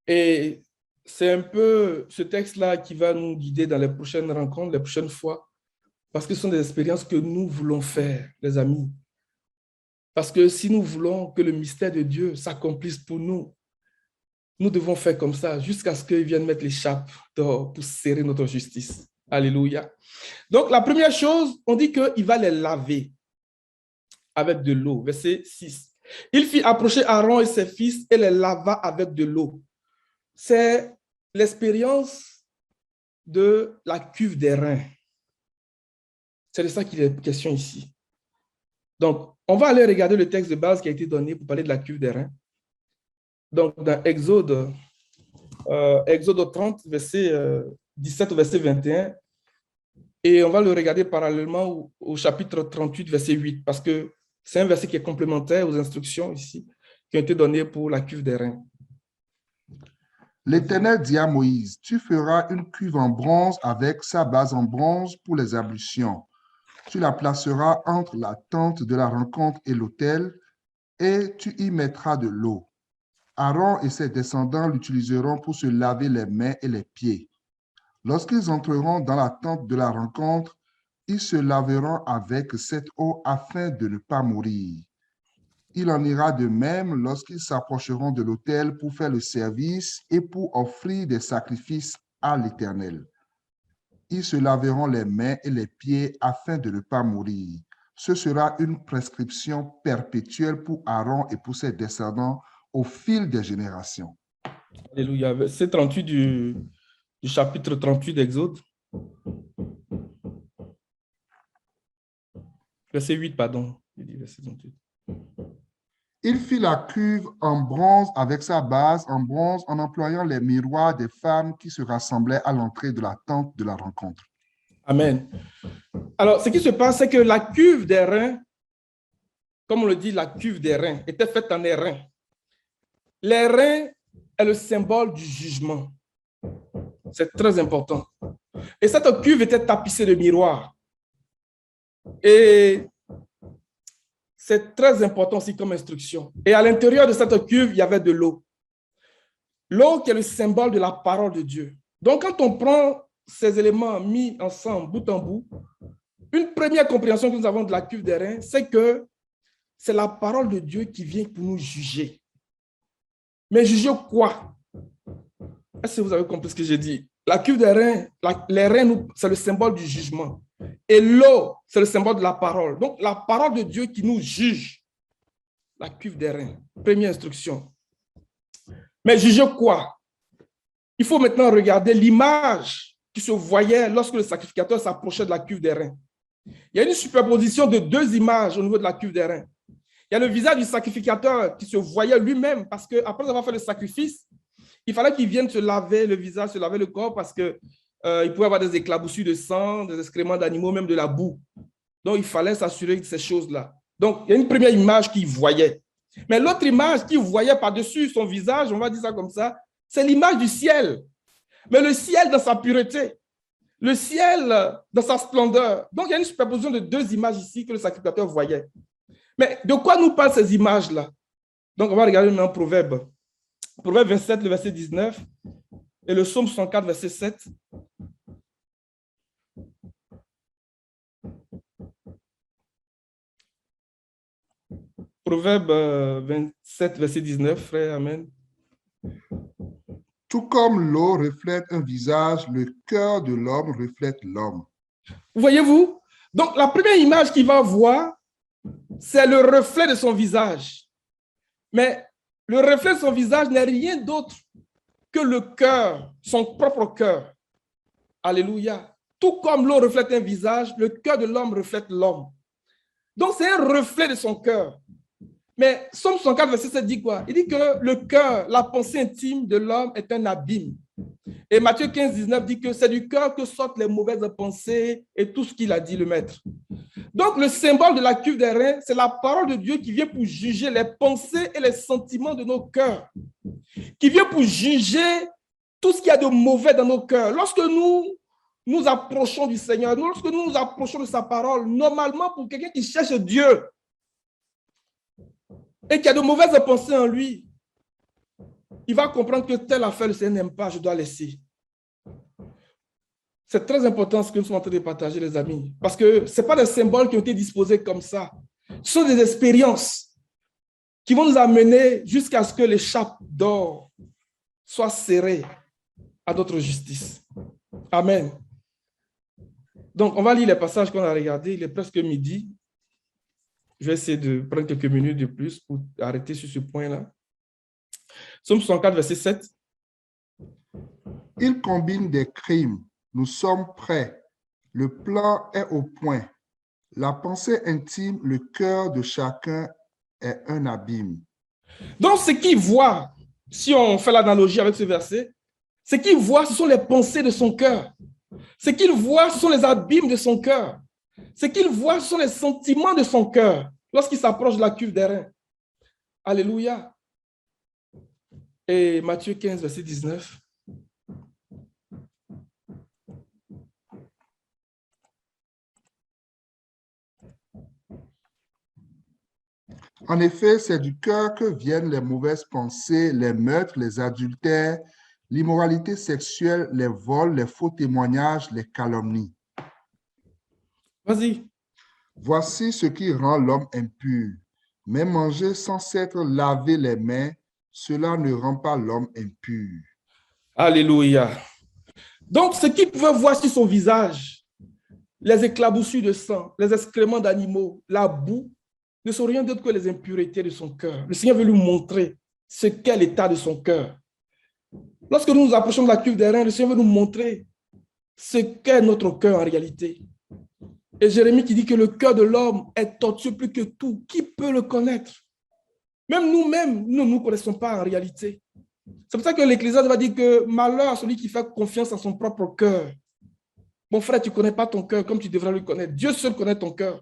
Et c'est un peu ce texte-là qui va nous guider dans les prochaines rencontres, les prochaines fois, parce que ce sont des expériences que nous voulons faire, les amis. Parce que si nous voulons que le mystère de Dieu s'accomplisse pour nous, nous devons faire comme ça jusqu'à ce qu'il vienne mettre l'écharpe pour serrer notre justice. Alléluia. Donc, la première chose, on dit qu'il va les laver avec de l'eau. Verset 6. Il fit approcher Aaron et ses fils et les lava avec de l'eau. C'est l'expérience de la cuve des reins. C'est de ça qu'il est question ici. Donc, on va aller regarder le texte de base qui a été donné pour parler de la cuve des reins. Donc, dans Exode 30, verset 17 au verset 21, et on va le regarder parallèlement au chapitre 38, verset 8, parce que c'est un verset qui est complémentaire aux instructions ici, qui ont été données pour la cuve des reins. L'Éternel dit à Moïse, tu feras une cuve en bronze avec sa base en bronze pour les ablutions. Tu la placeras entre la tente de la rencontre et l'autel, et tu y mettras de l'eau. Aaron et ses descendants l'utiliseront pour se laver les mains et les pieds. Lorsqu'ils entreront dans la tente de la rencontre, ils se laveront avec cette eau afin de ne pas mourir. Il en ira de même lorsqu'ils s'approcheront de l'autel pour faire le service et pour offrir des sacrifices à l'Éternel. Ils se laveront les mains et les pieds afin de ne pas mourir. Ce sera une prescription perpétuelle pour Aaron et pour ses descendants au fil des générations. Alléluia. Verset 38 du chapitre 38 d'Exode. Verset 8, pardon. Verset 38. Il fit la cuve en bronze avec sa base en bronze en employant les miroirs des femmes qui se rassemblaient à l'entrée de la tente de la rencontre. Amen. Alors, ce qui se passe, c'est que la cuve des reins, comme on le dit, la cuve des reins était faite en airain. Les reins est le symbole du jugement. C'est très important. Et cette cuve était tapissée de miroirs. Et c'est très important aussi comme instruction. Et à l'intérieur de cette cuve, il y avait de l'eau. L'eau qui est le symbole de la parole de Dieu. Donc, quand on prend ces éléments mis ensemble, bout en bout, une première compréhension que nous avons de la cuve des reins, c'est que c'est la parole de Dieu qui vient pour nous juger. Mais juger quoi? Est-ce que vous avez compris ce que j'ai dit? La cuve des reins, les reins, c'est le symbole du jugement. Et l'eau, c'est le symbole de la parole. Donc, la parole de Dieu qui nous juge. La cuve des reins. Première instruction. Mais juger quoi? Il faut maintenant regarder l'image qui se voyait lorsque le sacrificateur s'approchait de la cuve des reins. Il y a une superposition de deux images au niveau de la cuve des reins. Il y a le visage du sacrificateur qui se voyait lui-même parce qu'après avoir fait le sacrifice, il fallait qu'il vienne se laver le visage, se laver le corps parce qu'il pouvait avoir des éclaboussures de sang, des excréments d'animaux, même de la boue. Donc, il fallait s'assurer de ces choses-là. Donc, il y a une première image qu'il voyait. Mais l'autre image qu'il voyait par-dessus son visage, on va dire ça comme ça, c'est l'image du ciel. Mais le ciel dans sa pureté, le ciel dans sa splendeur. Donc, il y a une superposition de deux images ici que le sacrificateur voyait. Mais de quoi nous parlent ces images-là? Donc, on va regarder maintenant Proverbe. Proverbe 27, le verset 19, et le psaume 104, verset 7. Proverbe 27, verset 19, frère, amen. Tout comme l'eau reflète un visage, le cœur de l'homme reflète l'homme. Voyez-vous? Donc, la première image qu'il va voir, c'est le reflet de son visage. Mais le reflet de son visage n'est rien d'autre que le cœur, son propre cœur, alléluia, tout comme l'eau reflète un visage, le cœur de l'homme reflète l'homme. Donc, c'est un reflet de son cœur. Mais Psaume 104, verset 7 dit quoi? Il dit que le cœur, la pensée intime de l'homme est un abîme. Et Matthieu 15, 19 dit que c'est du cœur que sortent les mauvaises pensées et tout ce qu'il a dit le maître. Donc, le symbole de la cuve des reins, c'est la parole de Dieu qui vient pour juger les pensées et les sentiments de nos cœurs, qui vient pour juger tout ce qu'il y a de mauvais dans nos cœurs. Lorsque nous approchons du Seigneur, lorsque nous nous approchons de sa parole, normalement, pour quelqu'un qui cherche Dieu et qui a de mauvaises pensées en lui, il va comprendre que telle affaire, le Seigneur n'aime pas, je dois laisser. C'est très important ce que nous sommes en train de partager, les amis, parce que ce n'est pas des symboles qui ont été disposés comme ça. Ce sont des expériences qui vont nous amener jusqu'à ce que les chapes d'or soient serrées à notre justice. Amen. Donc, on va lire les passages qu'on a regardés. Il est presque midi. Je vais essayer de prendre quelques minutes de plus pour arrêter sur ce point-là. Psaume 64, verset 7. Il combine des crimes. Nous sommes prêts. Le plan est au point. La pensée intime, le cœur de chacun est un abîme. Donc, ce qu'il voit, si on fait l'analogie avec ce verset, ce qu'il voit, ce sont les pensées de son cœur. Ce qu'il voit, ce sont les abîmes de son cœur. Ce qu'il voit, ce sont les sentiments de son cœur lorsqu'il s'approche de la cuve des reins. Alléluia. Et Matthieu 15, verset 19. En effet, c'est du cœur que viennent les mauvaises pensées, les meurtres, les adultères, l'immoralité sexuelle, les vols, les faux témoignages, les calomnies. Vas-y. Voici ce qui rend l'homme impur. Mais manger sans s'être lavé les mains, cela ne rend pas l'homme impur. Alléluia. Donc, ce qu'il pouvait voir sur son visage, les éclaboussures de sang, les excréments d'animaux, la boue, ne sont rien d'autre que les impuretés de son cœur. Le Seigneur veut lui montrer ce qu'est l'état de son cœur. Lorsque nous nous approchons de la cuve des reins, le Seigneur veut nous montrer ce qu'est notre cœur en réalité. Et Jérémie qui dit que le cœur de l'homme est tortueux plus que tout. Qui peut le connaître? Même nous-mêmes, nous ne nous connaissons pas en réalité. C'est pour ça que l'Ecclésiaste va dire que malheur à celui qui fait confiance à son propre cœur. Mon frère, tu ne connais pas ton cœur comme tu devrais le connaître. Dieu seul connaît ton cœur.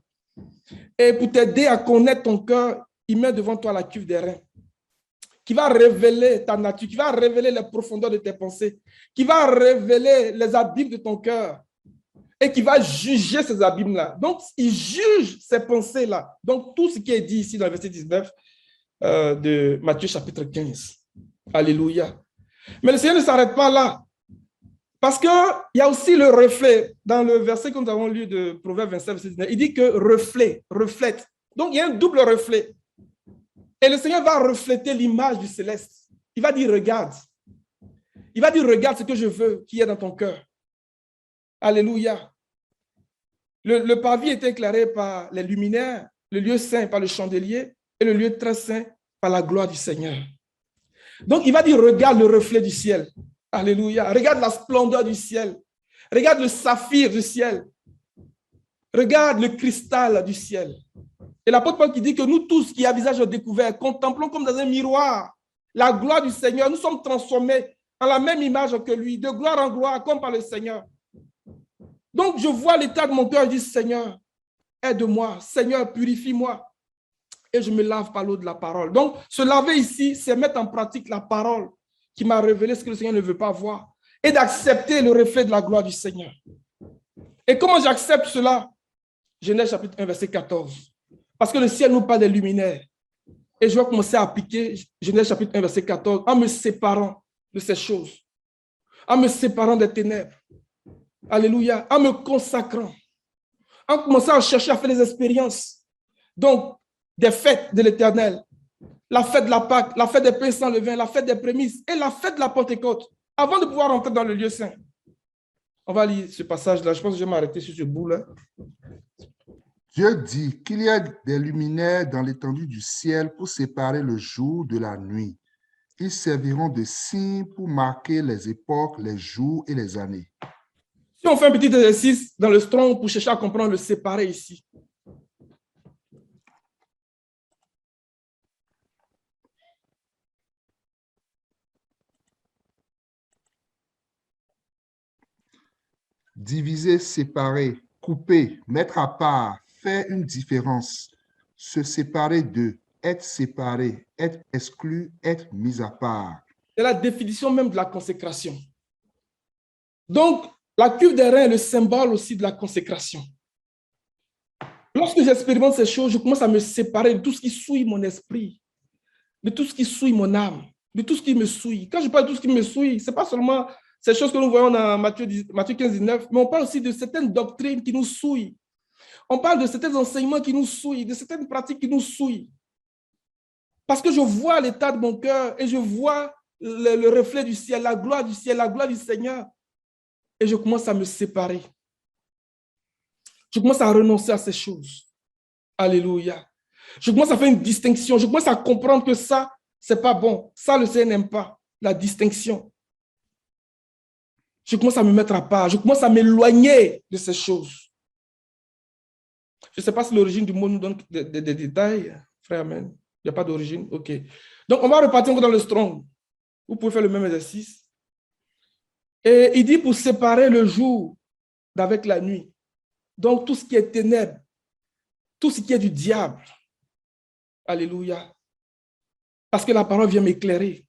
Et pour t'aider à connaître ton cœur, il met devant toi la cuve des reins, qui va révéler ta nature, qui va révéler les profondeurs de tes pensées, qui va révéler les abîmes de ton cœur et qui va juger ces abîmes-là. Donc, il juge ces pensées-là. Donc, tout ce qui est dit ici dans le verset 19 de Matthieu chapitre 15. Alléluia. Mais le Seigneur ne s'arrête pas là. Parce qu'il y a aussi le reflet. Dans le verset que nous avons lu de Proverbe 27, verset 19, il dit que reflet, reflète. Donc, il y a un double reflet. Et le Seigneur va refléter l'image du céleste. Il va dire, regarde. Il va dire, regarde ce que je veux qui est dans ton cœur. Alléluia. Le parvis est éclairé par les luminaires, le lieu saint par le chandelier et le lieu très saint par la gloire du Seigneur. Donc, il va dire, regarde le reflet du ciel. Alléluia. Regarde la splendeur du ciel. Regarde le saphir du ciel. Regarde le cristal du ciel. Et l'apôtre Paul qui dit que nous tous qui à visage découvert, contemplons comme dans un miroir la gloire du Seigneur. Nous sommes transformés en la même image que lui, de gloire en gloire, comme par le Seigneur. Donc, je vois l'état de mon cœur, je dis, Seigneur, aide-moi. Seigneur, purifie-moi. Et je me lave par l'eau de la parole. Donc, se laver ici, c'est mettre en pratique la parole qui m'a révélé ce que le Seigneur ne veut pas voir et d'accepter le reflet de la gloire du Seigneur. Et comment j'accepte cela? Genèse chapitre 1, verset 14. Parce que le ciel nous parle des luminaires. Et je vais commencer à appliquer Genèse chapitre 1, verset 14 en me séparant de ces choses, en me séparant des ténèbres. Alléluia. En me consacrant, en commençant à chercher à faire des expériences. Donc, des fêtes de l'Éternel, la fête de la Pâque, la fête des pains sans levain, la fête des prémices et la fête de la Pentecôte, avant de pouvoir entrer dans le lieu saint. On va lire ce passage-là. Je pense que je vais m'arrêter sur ce bout-là. Dieu dit qu'il y a des luminaires dans l'étendue du ciel pour séparer le jour de la nuit. Ils serviront de signes pour marquer les époques, les jours et les années. Si on fait un petit exercice dans le Strong pour chercher à comprendre le séparé ici. Diviser, séparer, couper, mettre à part, faire une différence, se séparer d'eux, être séparé, être exclu, être mis à part. C'est la définition même de la consécration. Donc, la cuve des reins est le symbole aussi de la consécration. Lorsque j'expérimente ces choses, je commence à me séparer de tout ce qui souille mon esprit, de tout ce qui souille mon âme, de tout ce qui me souille. Quand je parle de tout ce qui me souille, ce n'est pas seulement ces choses que nous voyons dans Matthieu 15, 19, mais on parle aussi de certaines doctrines qui nous souillent. On parle de certains enseignements qui nous souillent, de certaines pratiques qui nous souillent. Parce que je vois l'état de mon cœur et je vois le reflet du ciel, la gloire du ciel, la gloire du Seigneur. Et je commence à me séparer. Je commence à renoncer à ces choses. Alléluia. Je commence à faire une distinction. Je commence à comprendre que ça, ce n'est pas bon. Ça, le Seigneur n'aime pas. La distinction. Je commence à me mettre à part. Je commence à m'éloigner de ces choses. Je ne sais pas si l'origine du mot nous donne des détails. Frère, amen. Il n'y a pas d'origine. OK. Donc, on va repartir encore dans le Strong. Vous pouvez faire le même exercice. Et il dit pour séparer le jour d'avec la nuit. Donc, tout ce qui est ténèbres, tout ce qui est du diable. Alléluia. Parce que la parole vient m'éclairer.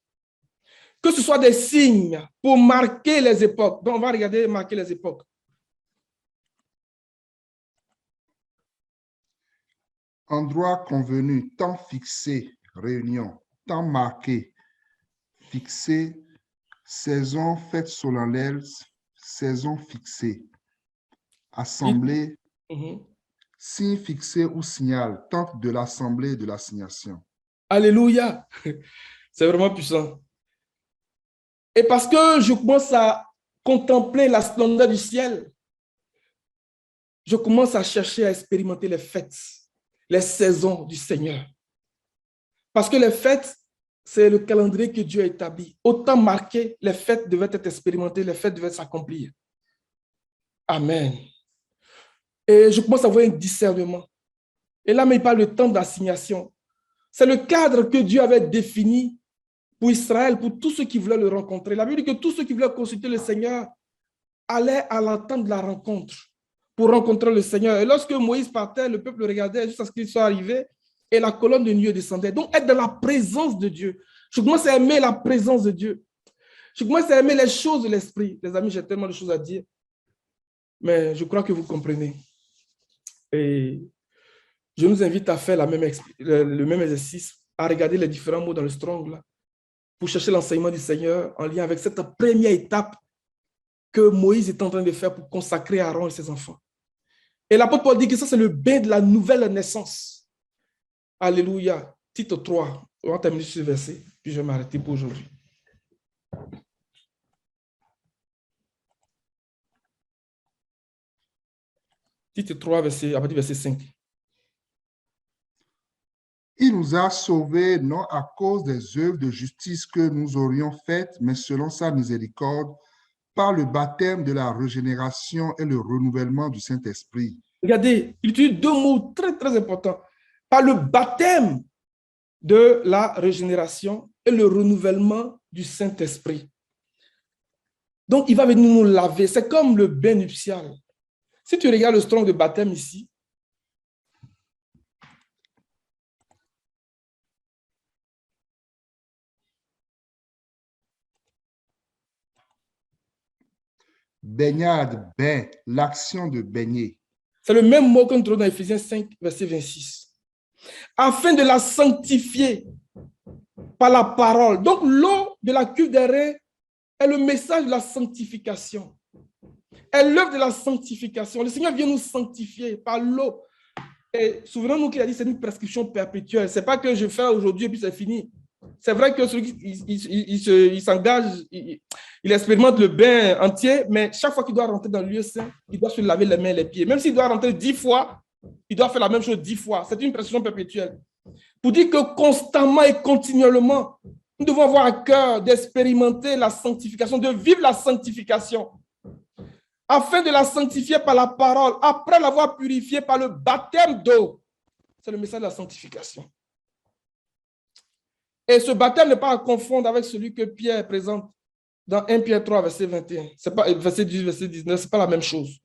Que ce soit des signes pour marquer les époques. Donc, on va regarder marquer les époques. Endroit convenu, temps fixé, réunion, temps marqué, fixé, saison, fête solennelle, saison fixée, assemblée, signe fixé ou signal, temps de l'assemblée et de l'assignation. Alléluia. C'est vraiment puissant. Et parce que je commence à contempler la splendeur du ciel, je commence à chercher à expérimenter les fêtes, les saisons du Seigneur. Parce que les fêtes, c'est le calendrier que Dieu a établi. Autant marqué, les fêtes devaient être expérimentées, les fêtes devaient s'accomplir. Amen. Et je commence à avoir un discernement. Et là, mais il parle de temps d'assignation. C'est le cadre que Dieu avait défini pour Israël, pour tous ceux qui voulaient le rencontrer. La Bible dit que tous ceux qui voulaient consulter le Seigneur allaient à l'entente de la rencontre pour rencontrer le Seigneur. Et lorsque Moïse partait, le peuple le regardait jusqu'à ce qu'il soit arrivé et la colonne de nuée descendait. Donc, être dans la présence de Dieu. Je commence à aimer la présence de Dieu. Je commence à aimer les choses de l'esprit. Les amis, j'ai tellement de choses à dire, mais je crois que vous comprenez. Et je nous invite à faire le même exercice, à regarder les différents mots dans le Strong, là, pour chercher l'enseignement du Seigneur en lien avec cette première étape que Moïse est en train de faire pour consacrer Aaron et ses enfants. Et l'apôtre Paul dit que ça, c'est le bain de la nouvelle naissance. Alléluia. Titre 3. On va terminer sur ce verset, puis je vais m'arrêter pour aujourd'hui. Titre 3, à partir du verset 5. Il nous a sauvés non à cause des œuvres de justice que nous aurions faites, mais selon sa miséricorde, par le baptême de la régénération et le renouvellement du Saint-Esprit. Regardez, il utilise deux mots très, très importants. Par le baptême de la régénération et le renouvellement du Saint-Esprit. Donc, il va venir nous laver. C'est comme le bain nuptial. Si tu regardes le Strong de baptême ici, Baignade, bain, l'action de baigner. C'est le même mot qu'on trouve dans Éphésiens 5, verset 26. Afin de la sanctifier par la parole. Donc, l'eau de la cuve des reins est le message de la sanctification. Est l'œuvre de la sanctification. Le Seigneur vient nous sanctifier par l'eau. Et souvenons-nous qu'il a dit que c'est une prescription perpétuelle. Ce n'est pas que je fais aujourd'hui et puis c'est fini. C'est vrai que celui qui s'engage, il expérimente le bain entier, mais chaque fois qu'il doit rentrer dans le lieu saint, il doit se laver les mains et les pieds. Même s'il doit rentrer 10 fois, il doit faire la même chose 10 fois. C'est une prescription perpétuelle. Pour dire que constamment et continuellement, Nous devons avoir à cœur d'expérimenter la sanctification, de vivre la sanctification, afin de la sanctifier par la parole, après l'avoir purifiée par le baptême d'eau. C'est le message de la sanctification. Et ce baptême n'est pas à confondre avec celui que Pierre présente dans 1 Pierre 3, verset 21. C'est pas, verset 18, verset 19, ce n'est pas la même chose.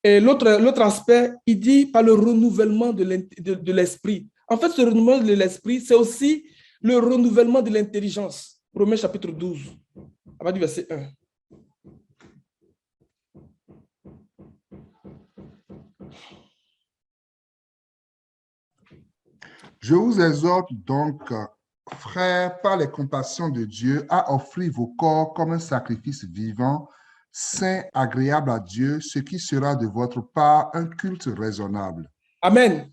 Et l'autre aspect, il dit par le renouvellement de l'esprit. En fait, ce renouvellement de l'esprit, c'est aussi le renouvellement de l'intelligence. Romains chapitre 12, à partir du verset 1. Je vous exhorte donc, frères, par les compassions de Dieu, à offrir vos corps comme un sacrifice vivant, saint, agréable à Dieu, ce qui sera de votre part un culte raisonnable. Amen.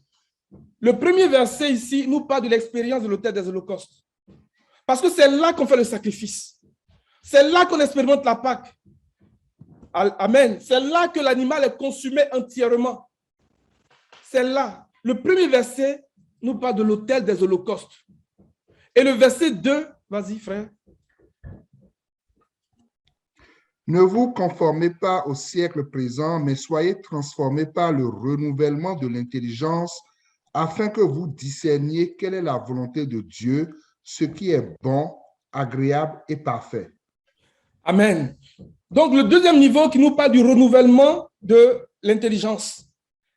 Le premier verset ici nous parle de l'expérience de l'autel des holocaustes. Parce que c'est là qu'on fait le sacrifice. C'est là qu'on expérimente la Pâque. Amen. C'est là que l'animal est consumé entièrement. C'est là. Le premier verset nous parle de l'autel des holocaustes. Et le verset 2, vas-y frère. Ne vous conformez pas au siècle présent, mais soyez transformés par le renouvellement de l'intelligence, afin que vous discerniez quelle est la volonté de Dieu, ce qui est bon, agréable et parfait. Amen. Donc, le deuxième niveau qui nous parle du renouvellement de l'intelligence.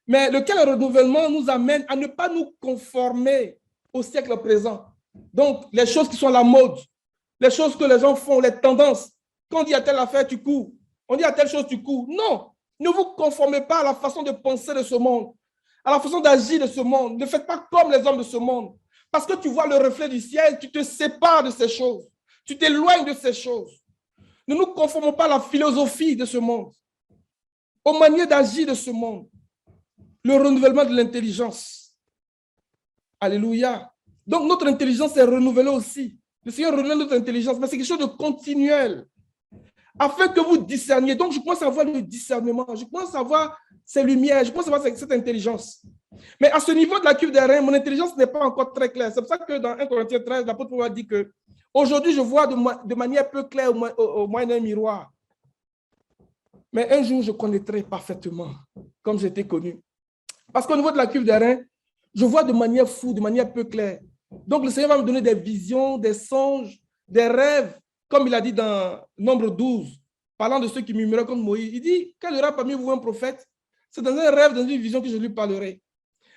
Mais lequel renouvellement nous amène à ne pas nous conformer au siècle présent. Donc, les choses qui sont à la mode, les choses que les gens font, les tendances. Quand on dit à telle affaire, tu cours. On dit à telle chose, tu cours. Non, ne vous conformez pas à la façon de penser de ce monde, à la façon d'agir de ce monde. Ne faites pas comme les hommes de ce monde. Parce que tu vois le reflet du ciel, tu te sépares de ces choses. Tu t'éloignes de ces choses. Ne nous conformons pas à la philosophie de ce monde, aux manières d'agir de ce monde. Le renouvellement de l'intelligence. Alléluia. Donc, notre intelligence est renouvelée aussi. Le Seigneur renouvelle notre intelligence, mais c'est quelque chose de continuel. Afin que vous discerniez. Donc, je commence à voir le discernement. Je commence à voir ces lumières. Je commence à voir cette intelligence. Mais à ce niveau de la cuve des reins, mon intelligence n'est pas encore très claire. C'est pour ça que dans 1 Corinthiens 13, l'apôtre Paul dit que aujourd'hui, je vois de manière peu claire au moyen d'un miroir. Mais un jour, je connaîtrai parfaitement, comme j'étais connu. Parce qu'au niveau de la cuve des reins, je vois de manière floue, de manière peu claire. Donc, le Seigneur va me donner des visions, des songes, des rêves, comme il a dit dans Nombre 12, parlant de ceux qui murmuraient contre Moïse. Il dit, quel aura parmi vous un prophète? C'est dans un rêve, dans une vision que je lui parlerai.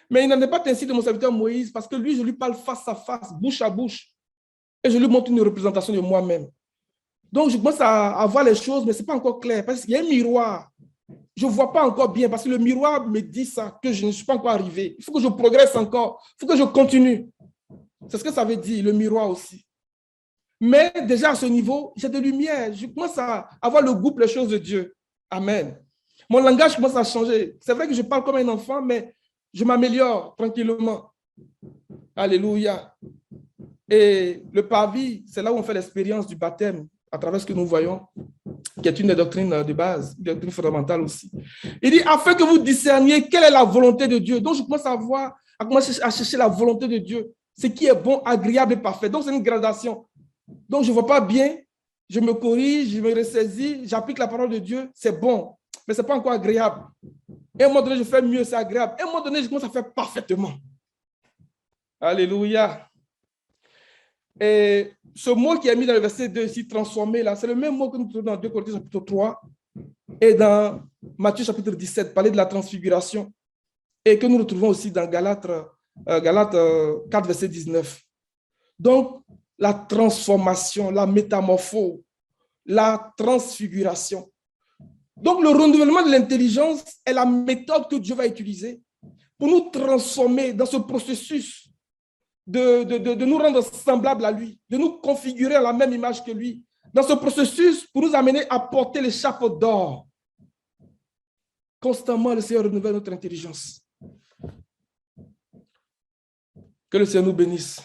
Mais il n'en est pas ainsi de mon serviteur Moïse, parce que lui, je lui parle face à face, bouche à bouche. Et je lui montre une représentation de moi-même. Donc, je commence à voir les choses, mais ce n'est pas encore clair, parce qu'il y a un miroir. Je ne vois pas encore bien, parce que le miroir me dit ça, que je ne suis pas encore arrivé. Il faut que je progresse encore, il faut que je continue. C'est ce que ça veut dire, le miroir aussi. Mais déjà à ce niveau, j'ai de lumière. Je commence à avoir le goût pour les choses de Dieu. Amen. Mon langage commence à changer. C'est vrai que je parle comme un enfant, mais je m'améliore tranquillement. Alléluia. Et le parvis, c'est là où on fait l'expérience du baptême, à travers ce que nous voyons, qui est une des doctrines de base, une doctrine fondamentale aussi. Il dit, afin que vous discerniez quelle est la volonté de Dieu. Donc, je commence à commencer à chercher la volonté de Dieu, ce qui est bon, agréable et parfait. Donc, c'est une gradation. Donc, je ne vois pas bien, je me corrige, je me ressaisis, j'applique la parole de Dieu, c'est bon, mais ce n'est pas encore agréable. Et à un moment donné, je fais mieux, c'est agréable. Et à un moment donné, je commence à faire parfaitement. Alléluia. Et ce mot qui est mis dans le verset 2 ici, transformé, là, c'est le même mot que nous trouvons dans 2 Corinthiens chapitre 3 et dans Matthieu chapitre 17, parler de la transfiguration, et que nous retrouvons aussi dans Galates 4, verset 19. Donc, la transformation, la métamorphose, la transfiguration. Donc, le renouvellement de l'intelligence est la méthode que Dieu va utiliser pour nous transformer dans ce processus de nous rendre semblables à lui, de nous configurer à la même image que lui, dans ce processus pour nous amener à porter les chapeaux d'or. Constamment, le Seigneur renouvelle notre intelligence. Que le Seigneur nous bénisse.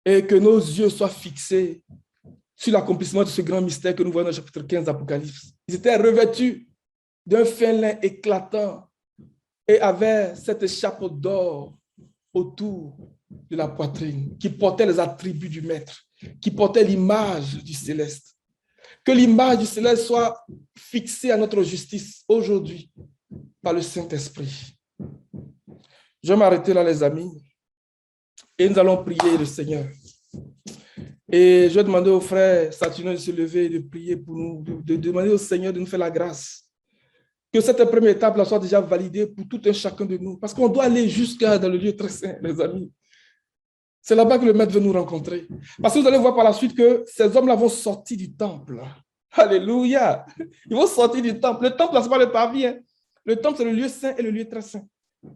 Et que nos yeux soient fixés sur l'accomplissement de ce grand mystère que nous voyons dans le chapitre 15 d'Apocalypse. Ils étaient revêtus d'un fin lin éclatant et avaient cette chapeau d'or autour de la poitrine, qui portait les attributs du Maître, qui portait l'image du céleste. Que l'image du céleste soit fixée à notre justice aujourd'hui par le Saint-Esprit. Je vais m'arrêter là, les amis, et nous allons prier le Seigneur. Et je vais demander au frère Saturnin de se lever et de prier pour nous, de demander au Seigneur de nous faire la grâce. Que cette première étape-là soit déjà validée pour tout un chacun de nous. Parce qu'on doit aller jusqu'à dans le lieu très saint, les amis. C'est là-bas que le Maître veut nous rencontrer. Parce que vous allez voir par la suite que ces hommes-là vont sortir du temple. Alléluia. Ils vont sortir du temple. Le temple, ce n'est pas le parvis. Hein. Le temple, c'est le lieu saint et le lieu très saint. Il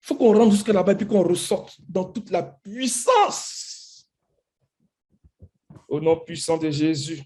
faut qu'on rentre jusqu'à là-bas et puis qu'on ressorte dans toute la puissance. Au nom puissant de Jésus.